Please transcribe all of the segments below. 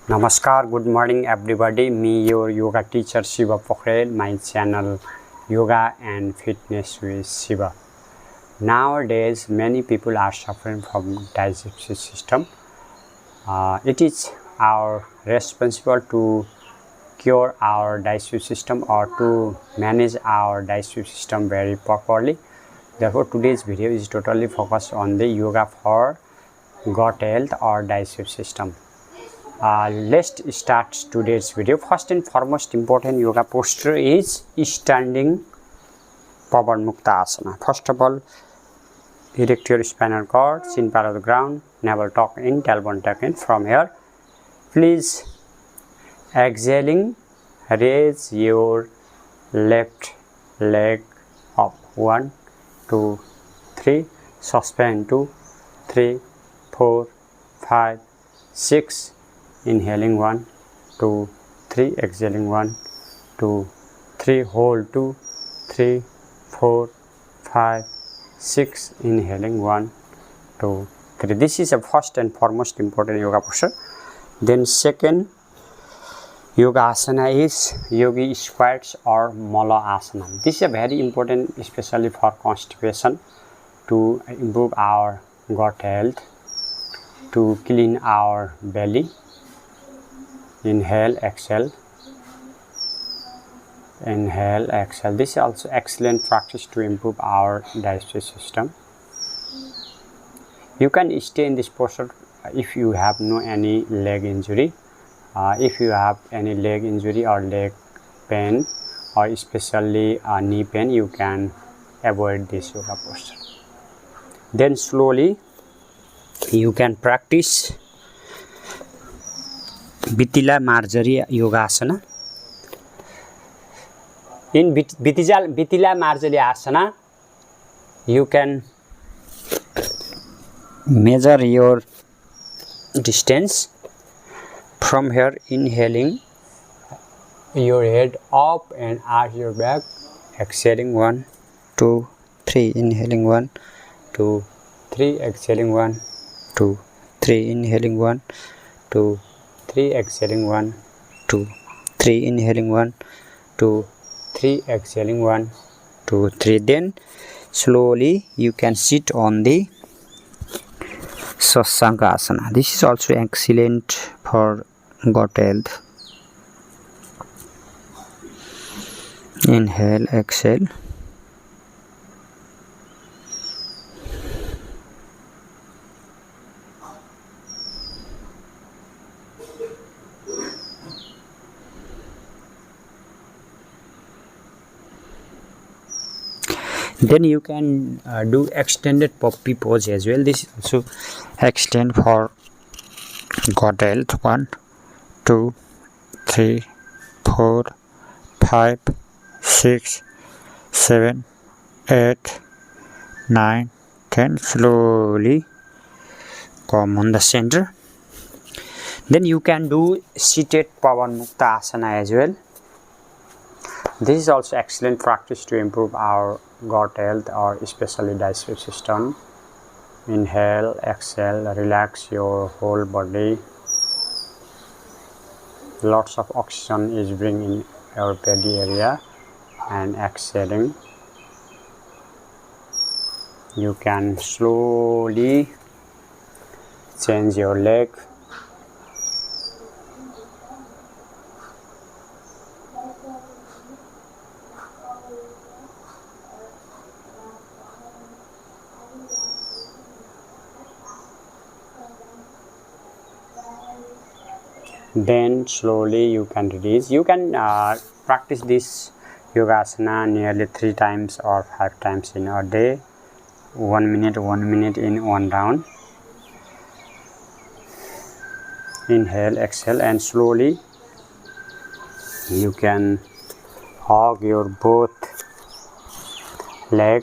Namaskar, good morning everybody. Me your yoga teacher Shiva Pokhrel, my channel Yoga and Fitness with Shiva. Nowadays many people are suffering from digestive system. It is our responsible to cure our digestive system or to manage our digestive system very properly. Therefore today's video is totally focused on the yoga for gut health or digestive system. Let's start today's video. First and foremost important yoga posture is standing Pawanmuktasana. First of all, erect your spinal cord, chin parallel to the ground, navel tuck in, tailbone tuck in. From here, please exhaling, raise your left leg up. 1, 2, 3. Suspend 2, 3, 4, 5, 6. Inhaling 1, 2, 3, exhaling 1, 2, 3, hold 2, 3, 4, 5, 6, inhaling 1, 2, 3. This is a first and foremost important yoga posture. Then second yoga asana is yogi squats or mala asana. This is a very important, especially for constipation, to improve our gut health, to clean our belly. Inhale, exhale. Inhale, exhale. This is also excellent practice to improve our digestive system. You can stay in this posture if you have no any leg injury. If you have any leg injury or leg pain or especially knee pain, you can avoid this yoga posture. Then slowly you can practice Vitila Marjari Yogasana. In Vitila Marjari Asana, you can measure your distance from here, inhaling your head up and arch your back, exhaling 1, 2, 3, inhaling 1, 2, 3, exhaling 1, 2, 3, inhaling 1, 2, 3, exhaling 1, 2, 3, inhaling 1, 2, 3, exhaling 1, 2, 3. Then slowly you can sit on the Sasanka Asana. This is also excellent for gut health. Inhale, exhale. Then you can do extended puppy pose as well. This is also extend for gut health. 1, 2, 3, 4, 5, 6, 7, 8, 9, 10. Slowly come on the center. Then you can do seated Pawanmuktasana as well. This is also excellent practice to improve our gut health or especially digestive system. Inhale, exhale, relax your whole body. Lots of oxygen is bringing in your belly area, and exhaling. You can slowly change your leg. Then slowly you can release. You can practice this yogasana nearly 3 times or 5 times in a day. 1 minute in one round. Inhale, exhale, and slowly you can hug your both leg.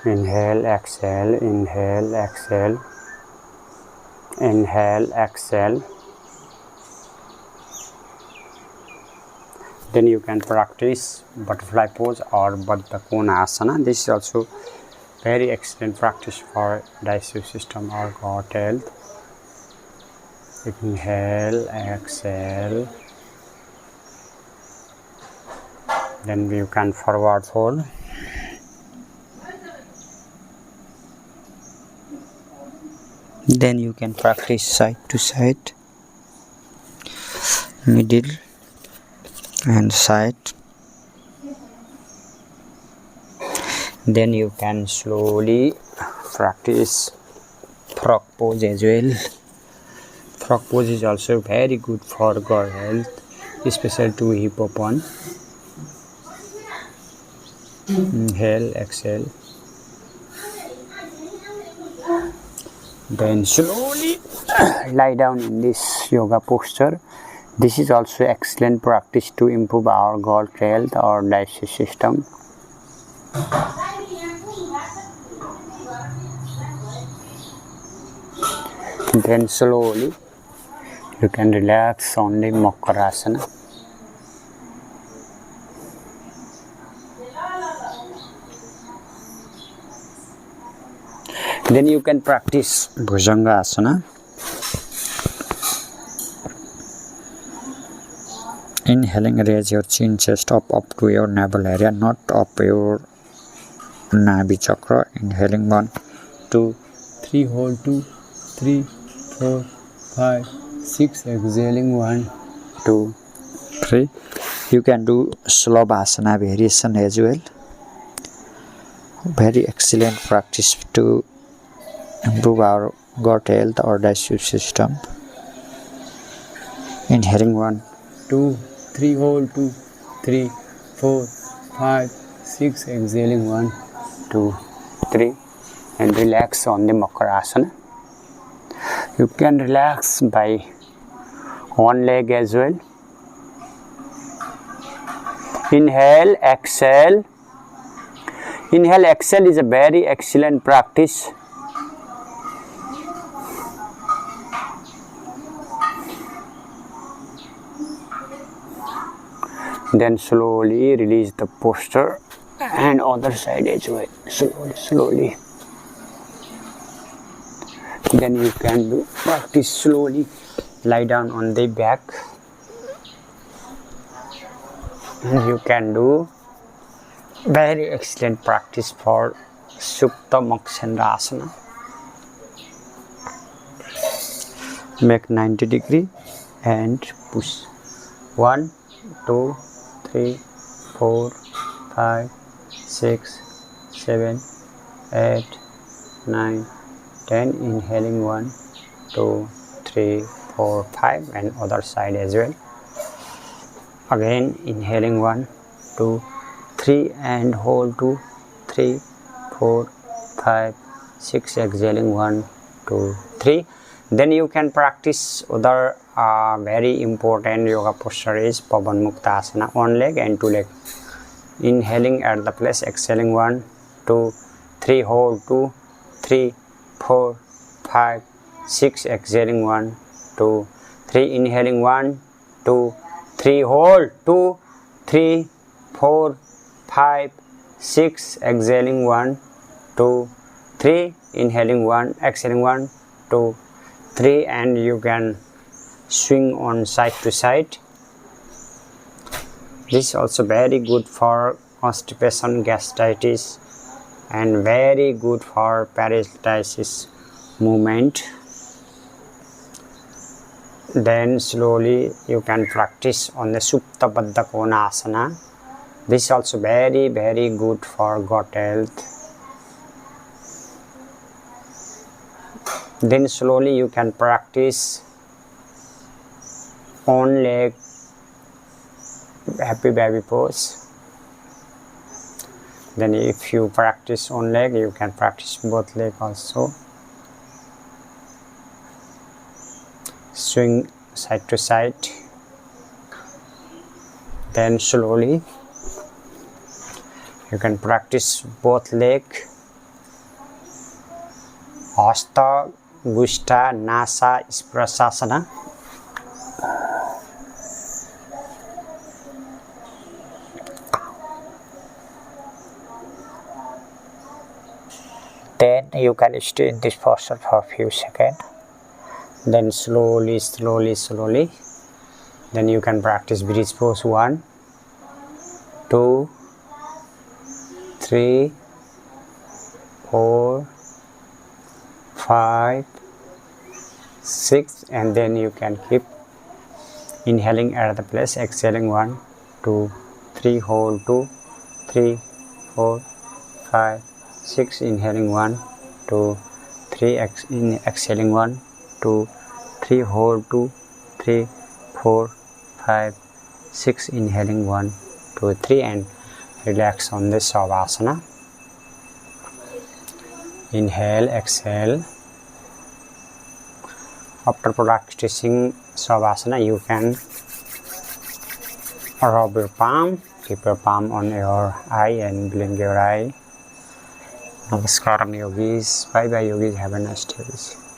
Inhale, exhale, inhale, exhale, inhale, exhale. Then you can practice butterfly pose or Baddha Konasana. This is also very excellent practice for digestive system or gut health. Inhale, exhale. Then you can forward fold. Then you can practice side to side, middle and side. Then you can slowly practice frog pose as well. Frog pose is also very good for gut health, especially to hip open. Inhale, exhale. Then slowly lie down in this yoga posture. This is also excellent practice to improve our gut health or digestive system. Then slowly you can relax on the Pawanmuktasana. Then you can practice Bhujangasana. Inhaling, raise your chin chest up to your navel area, not up your Nabi chakra. Inhaling 1, 2, 3, hold 2, 3, 4, 5, 6. Exhaling 1, 2, 3. You can do Slavasana variation as well. Very excellent practice to improve our gut health or digestive system. Inhaling 1, 2, 3, hold 2, 3, 4, 5, 6. Exhaling 1, 2, 3, and relax on the Pawanmuktasana. You can relax by one leg as well. Inhale, exhale. Inhale, exhale is a very excellent practice. Then slowly release the posture and other side as well. Slowly. Then you can do practice slowly. Lie down on the back. And you can do very excellent practice for Supine. Make 90 degree and push. 1, 2, 3, 4, 5, 6, 7, 8, 9, 10. Inhaling 1, 2, 3, 4, 5, and other side as well. Again inhaling 1, 2, 3, and hold 2, 3, 4, 5, 6. Exhaling 1, 2, 3. Then you can practice other very important yoga posture is Pawanmuktasana. One leg and two leg. Inhaling at the place, exhaling 1, 2, 3, hold 2, 3, 4, 5, 6. Exhaling 1, 2, 3. Inhaling 1, 2, 3, hold 2, 3, 4, 5, 6. Exhaling 1, 2, 3. Inhaling 1, exhaling 1, 2, 3, and you can swing on side to side. This is also very good for constipation, gastritis, and very good for paralysis movement. Then slowly you can practice on the Supta Baddha Konasana. This is also very good for gut health. Then slowly you can practice on leg happy baby pose. Then if you practice on leg, you can practice both leg also. Swing side to side. Then slowly you can practice both leg. Hasta, Gusta, Nasa, Sprasasana. Then you can stay in this posture for a few seconds. Then slowly. Then you can practice bridge pose. 1, 2, 3, 4, 5, 6, and then you can keep inhaling at the place, exhaling 1, 2, 3, hold 2, 3, 4, 5, 6, inhaling 1, 2, 3, exhaling 1, 2, 3, hold 2, 3, 4, 5, 6, inhaling 1, 2, 3, and relax on this Savasana. Inhale, exhale. After practicing Savasana, you can rub your palm, keep your palm on your eye and blink your eye. Namaskaram yogis. Bye bye yogis. Have a nice day.